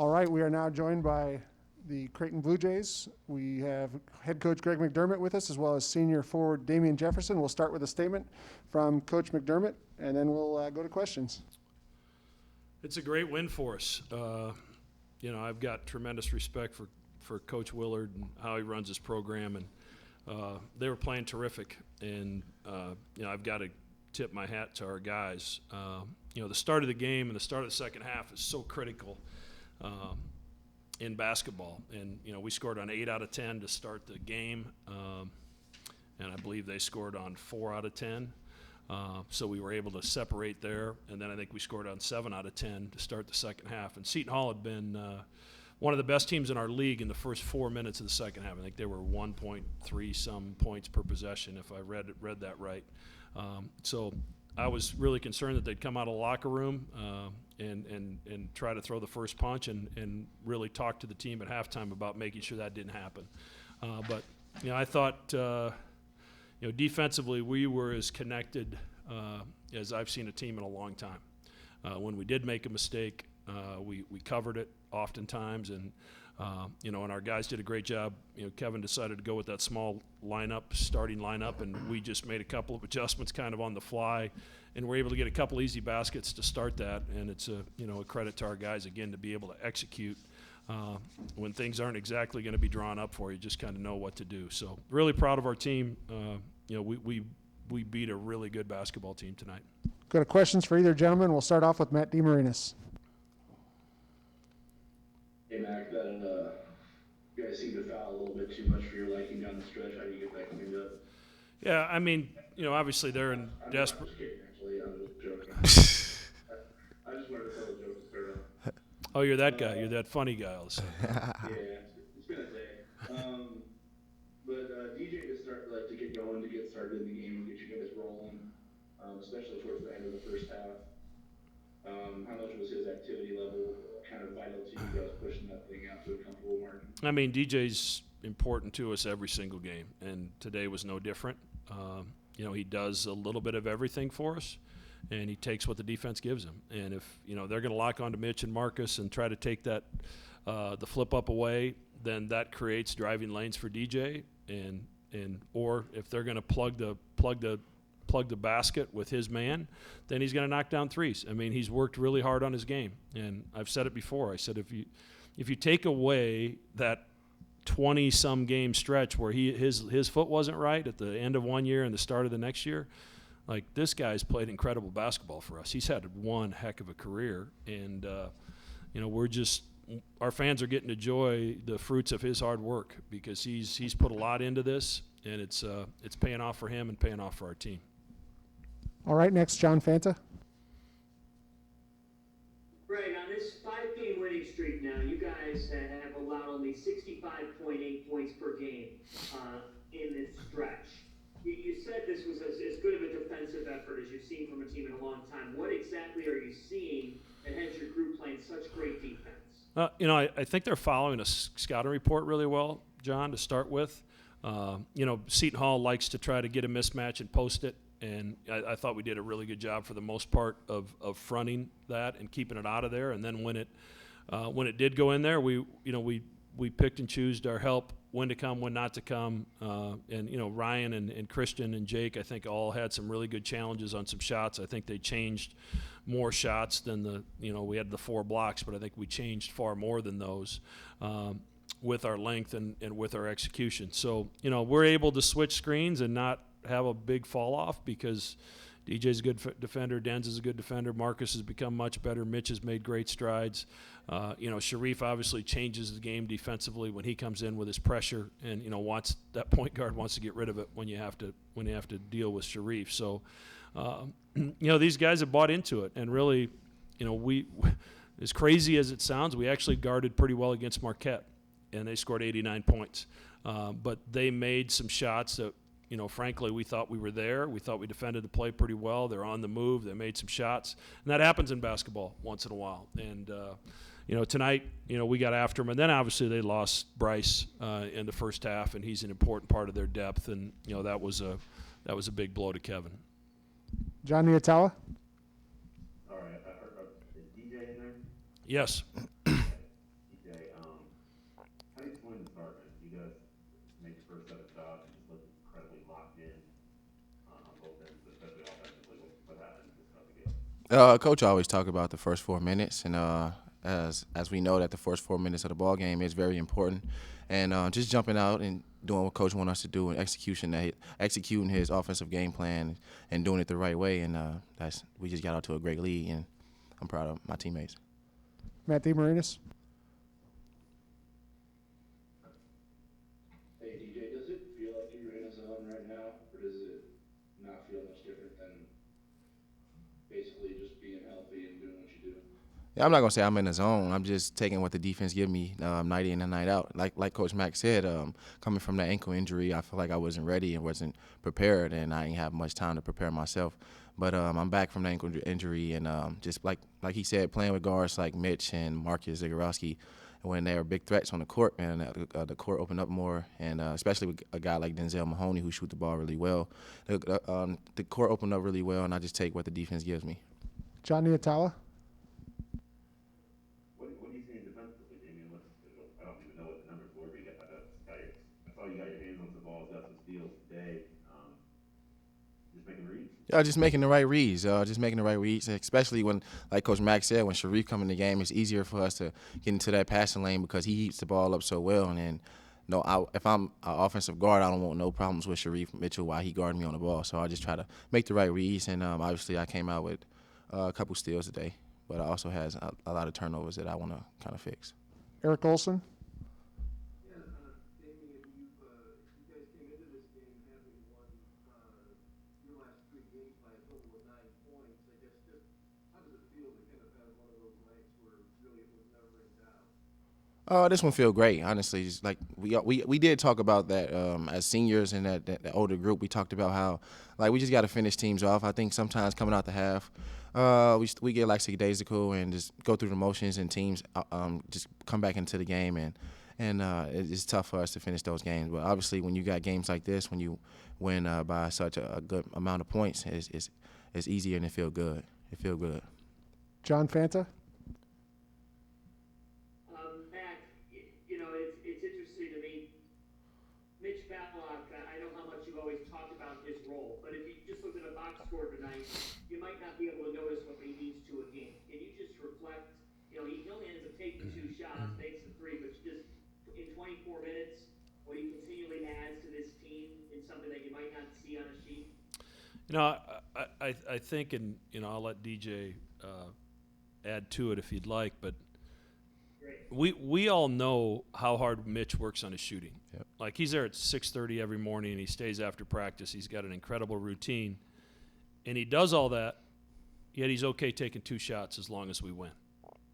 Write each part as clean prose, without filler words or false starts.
All right, we are now joined by the Creighton Blue Jays. We have head coach Greg McDermott with us, as well as senior forward Damien Jefferson. We'll start with a statement from Coach McDermott, and then we'll go to questions. It's a great win for us. I've got tremendous respect for Coach Willard and how he runs his program, and they were playing terrific. And I've got to tip my hat to our guys. The start of the game and the start of the second half is so critical in basketball. And we scored on 8 out of 10 to start the game, and I believe they scored on 4 out of 10. So we were able to separate there, and then I think we scored on 7 out of 10 to start the second half. And Seton Hall had been one of the best teams in our league in the first 4 minutes of the second half. I think they were 1.3 some points per possession, if I read that right. So I was really concerned that they'd come out of the locker room and try to throw the first punch and really talk to the team at halftime about making sure that didn't happen. But I thought defensively we were as connected as I've seen a team in a long time. When we did make a mistake, we covered it oftentimes, and our guys did a great job. Kevin decided to go with that small starting lineup, and we just made a couple of adjustments kind of on the fly, and we're able to get a couple easy baskets to start that. And it's a credit to our guys again to be able to execute when things aren't exactly going to be drawn up for you. Just kind of know what to do. So really proud of our team. We beat a really good basketball team tonight. Go to questions for either gentleman. We'll start off with Matt DiMuro. Hey, Mac, you guys seem to foul a little bit too much for your liking down the stretch. How do you get that cleaned up? Yeah, I mean, obviously they're in desperate. I'm just kidding, actually. I'm just joking. I just wanted to tell a joke to start off. Oh, you're that guy. You're that funny guy all of a sudden. Yeah, it's been a day. But DJ to get going, to get started in the game and get you guys rolling, especially towards the end of the first half. How much was his activity level kind of vital to you guys pushing that thing out to a comfortable margin? I mean, DJ's important to us every single game, and today was no different. He does a little bit of everything for us, and he takes what the defense gives him. And if they're going to lock onto Mitch and Marcus and try to take that the flip up away, then that creates driving lanes for DJ. Or if they're going to plug the basket with his man, then he's going to knock down threes. I mean, he's worked really hard on his game, and I've said it before. I said if you take away that 20-some game stretch where his foot wasn't right at the end of one year and the start of the next year, like, this guy's played incredible basketball for us. He's had one heck of a career, and our fans are getting to enjoy the fruits of his hard work because he's put a lot into this, and it's paying off for him and paying off for our team. All right, next, John Fanta. Greg, on this 5-game winning streak now, you guys have allowed only 65.8 points per game in this stretch. You said this was as good of a defensive effort as you've seen from a team in a long time. What exactly are you seeing that has your group playing such great defense? I think they're following a scouting report really well, John, to start with. Seton Hall likes to try to get a mismatch and post it, and I thought we did a really good job for the most part of fronting that and keeping it out of there. And then when it did go in there, we picked and chose our help, when to come, when not to come. Ryan and Christian and Jake, I think, all had some really good challenges on some shots. I think they changed more shots than we had the 4 blocks, but I think we changed far more than those with our length and with our execution. So, we're able to switch screens and not have a big fall off because DJ's a good defender, Denz is a good defender, Marcus has become much better, Mitch has made great strides. Sharif obviously changes the game defensively when he comes in with his pressure, and that point guard wants to get rid of it when you have to deal with Sharif. So these guys have bought into it, and really, we, as crazy as it sounds, we actually guarded pretty well against Marquette, and they scored 89 points. But they made some shots that, frankly, we thought we were there. We thought we defended the play pretty well. They're on the move. They made some shots. And that happens in basketball once in a while. And, tonight, we got after them. And then, obviously, they lost Bryce in the first half, and he's an important part of their depth. And, that was a big blow to Kevin. John Niatawa. All right. Is DJ in there? Yes. Coach always talk about the first 4 minutes, and as we know that the first 4 minutes of the ball game is very important, and just jumping out and doing what Coach wants us to do and executing his offensive game plan and doing it the right way, and we just got out to a great lead, and I'm proud of my teammates. Matt DiMuro. Hey DJ, does it feel like you're in a zone right now, or does it not feel much different than basically just being healthy and doing what you do? Yeah, I'm not gonna say I'm in the zone. I'm just taking what the defense give me night in and night out. Like Coach Mack said, coming from that ankle injury, I feel like I wasn't ready and wasn't prepared, and I didn't have much time to prepare myself. But I'm back from the ankle injury, and just like he said, playing with guards like Mitch and Marcus Zagorowski, when they were big threats on the court, and the court opened up more, and especially with a guy like Denzel Mahoney who shoot the ball really well. The court opened up really well, and I just take what the defense gives me. John Niatala. What do you see defensively, Damien? I don't even know what the numbers were, but I saw you got your hands on some balls, got some steals today. Just making reads. Yeah, just making the right reads. Especially when, like Coach Mack said, when Sharif come in the game, it's easier for us to get into that passing lane because he heats the ball up so well. And then, if I'm an offensive guard, I don't want no problems with Sharif Mitchell while he guarding me on the ball. So I just try to make the right reads. And obviously, I came out with a couple steals today, but I also has a lot of turnovers that I want to kind of fix. Eric Olson. Damien, you guys came into this game having won your last 3 games by a total of 9 points. I guess just how does it feel to kind of have one of those nights where really it was never in doubt? This one feel great, honestly. Just like we did talk about that as seniors and that older group. We talked about how we just got to finish teams off. I think sometimes coming out the half, we get like 6 days to cool and just go through the motions, and teams just come back into the game, and it's tough for us to finish those games. But obviously, when you got games like this, when you win by such a good amount of points, it's easier and it feel good. It feel good. John Fanta. Mac, it's interesting to me. Mitch Batlock, I know how much you've always talked about his role, but if you just looked at a box score tonight, you might not be able to notice what he means to a game. Can you just reflect? He only ends up taking 2 shots, makes the 3, but just in 24 minutes, what he continually adds to this team in something that you might not see on a sheet. I think, and I'll let DJ add to it if you'd like, but we all know how hard Mitch works on his shooting. Yep. Like, he's there at 6:30 every morning, and he stays after practice. He's got an incredible routine, and he does all that, yet he's okay taking 2 shots as long as we win.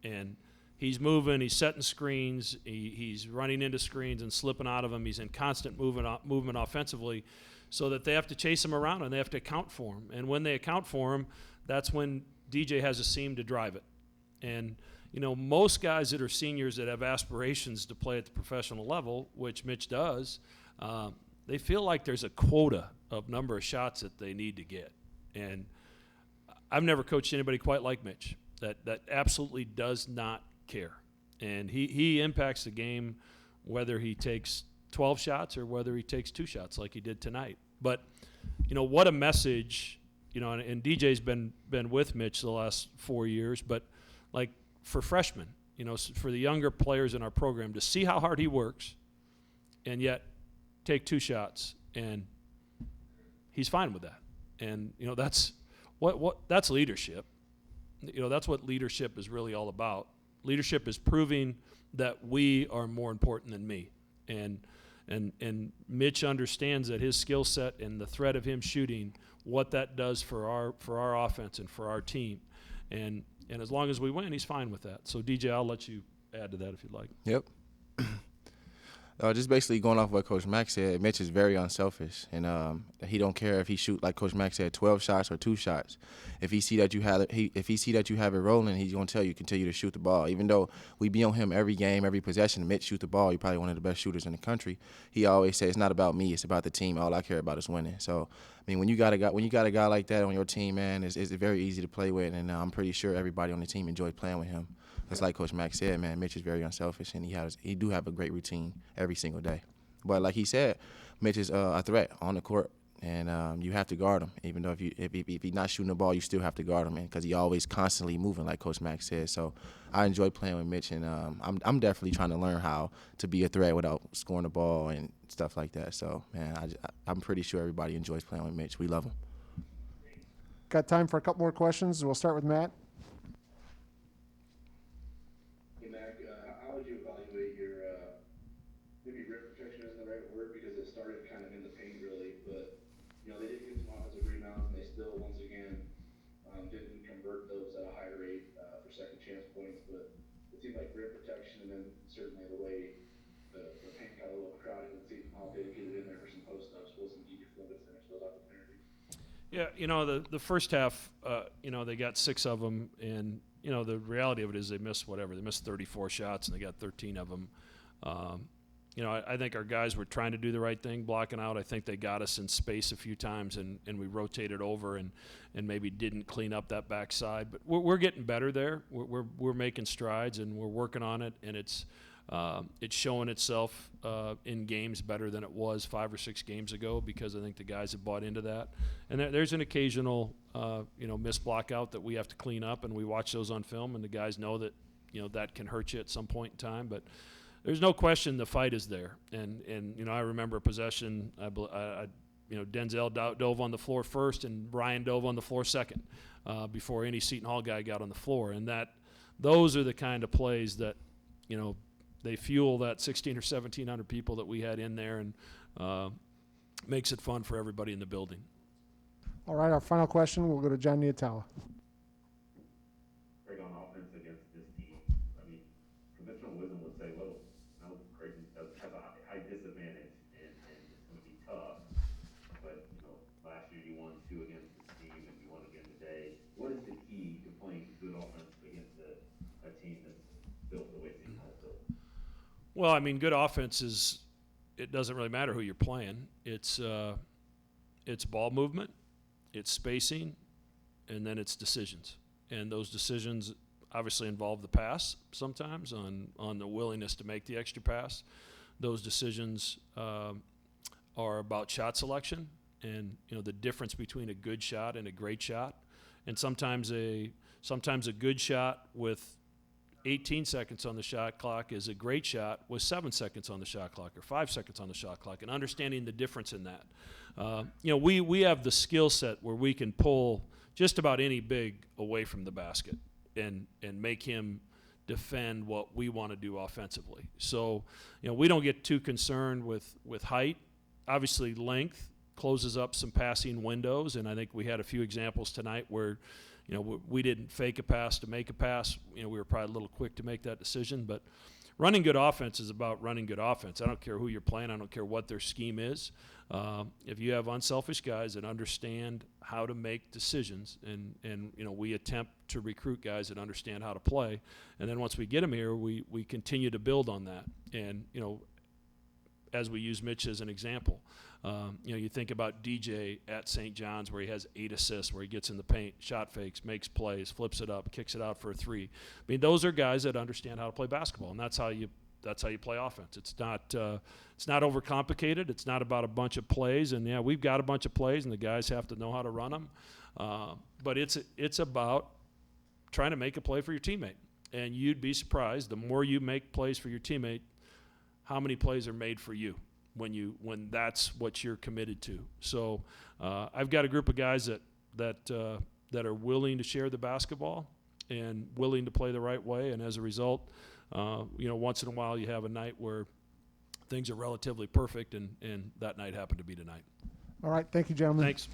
And he's moving, he's setting screens, he's running into screens and slipping out of them. He's in constant movement offensively, so that they have to chase him around and they have to account for him. And when they account for him, that's when DJ has a seam to drive it. And most guys that are seniors that have aspirations to play at the professional level, which Mitch does, they feel like there's a quota of number of shots that they need to get. And I've never coached anybody quite like Mitch, that absolutely does not care. And he impacts the game whether he takes 12 shots or whether he takes 2 shots like he did tonight. But, what a message, and DJ's been with Mitch the last 4 years, but like for freshmen, for the younger players in our program to see how hard he works and yet take 2 shots, and he's fine with that. And, that's that's leadership. That's what leadership is really all about. Leadership is proving that we are more important than me. And Mitch understands that his skill set and the threat of him shooting, what that does for our offense and for our team. And as long as we win, he's fine with that. So, DJ, I'll let you add to that if you'd like. Yep. Just basically going off what Coach Mack said, Mitch is very unselfish, and he don't care if he shoot, like Coach Mack said, 12 shots or 2 shots. If he see that you have it rolling, he's gonna tell you continue to shoot the ball. Even though we be on him every game, every possession, Mitch shoot the ball. He's probably one of the best shooters in the country. He always says it's not about me, it's about the team. All I care about is winning. So, I mean, when you got a guy like that on your team, man, it's very easy to play with, and I'm pretty sure everybody on the team enjoys playing with him. It's like Coach Mack said, man, Mitch is very unselfish, and he do have a great routine every single day. But like he said, Mitch is a threat on the court. and you have to guard him. Even though if he's not shooting the ball, you still have to guard him, because he's always constantly moving, like Coach Mack said. So I enjoy playing with Mitch, and I'm definitely trying to learn how to be a threat without scoring the ball and stuff like that. So, man, I'm pretty sure everybody enjoys playing with Mitch. We love him. Got time for a couple more questions. We'll start with Matt. Hey, Mac, how would you evaluate your, maybe rim protection isn't the right word because it started kind of in the paint really, but, you know, they did get some offensive rebounds and they still, once again, didn't convert those at a high rate for second chance points, but it seemed like rim protection and then certainly the way the paint got a little crowded and Seton Hall did get it in there for some post-ups wasn't easy for them to finish those opportunities. Yeah, you know, the first half, you know, they got 6 of them, and, you know, the reality of it is they missed 34 shots, and they got 13 of them. You know, I think our guys were trying to do the right thing, blocking out. I think they got us in space a few times, and we rotated over and maybe didn't clean up that backside. But we're getting better there. We're making strides, and we're working on it, and it's showing itself in games better than it was 5 or 6 games ago, because I think the guys have bought into that. And there's an occasional, you know, missed block out that we have to clean up, and we watch those on film, and the guys know that, you know, that can hurt you at some point in time. But there's no question the fight is there. And you know, I remember a possession, you know, Denzel dove on the floor first, and Ryan dove on the floor second before any Seton Hall guy got on the floor. And those are the kind of plays that, you know, they fuel that 1,600 or 1,700 people that we had in there, and makes it fun for everybody in the building. All right, our final question. We'll go to John Niatala. Greg, on offense against this team, I mean, conventional wisdom would say, well, no, Creighton has a high disadvantage, and it's going to be tough. But, you know, last year you won 2 against this team, and you won again today. What is the key to playing good offense against a team that's built the way Seton Hall built? Well, I mean, good offense is, it doesn't really matter who you're playing. It's ball movement, it's spacing, and then it's decisions. And those decisions obviously involve the pass sometimes, on the willingness to make the extra pass. Those decisions are about shot selection and, you know, the difference between a good shot and a great shot. And sometimes a good shot with 18 seconds on the shot clock is a great shot with 7 seconds on the shot clock or 5 seconds on the shot clock, and understanding the difference in that. You know, we have the skill set where we can pull just about any big away from the basket and make him defend what we want to do offensively. So, you know, we don't get too concerned with height. Obviously, length closes up some passing windows, and I think we had a few examples tonight where, you know, we didn't fake a pass to make a pass. You know, we were probably a little quick to make that decision. But running good offense is about running good offense. I don't care who you're playing. I don't care what their scheme is. If you have unselfish guys that understand how to make decisions, and you know, we attempt to recruit guys that understand how to play. And then once we get them here, we continue to build on that. And, you know, as we use Mitch as an example, you know, you think about DJ at St. John's, where he has 8 assists, where he gets in the paint, shot fakes, makes plays, flips it up, kicks it out for a 3. I mean, those are guys that understand how to play basketball, and that's how you play offense. It's not overcomplicated. It's not about a bunch of plays, and yeah, we've got a bunch of plays, and the guys have to know how to run them. But it's about trying to make a play for your teammate, and you'd be surprised the more you make plays for your teammate, how many plays are made for you when that's what you're committed to. So I've got a group of guys that are willing to share the basketball and willing to play the right way, and as a result, you know, once in a while you have a night where things are relatively perfect, and that night happened to be tonight. All right, thank you, gentlemen. Thanks.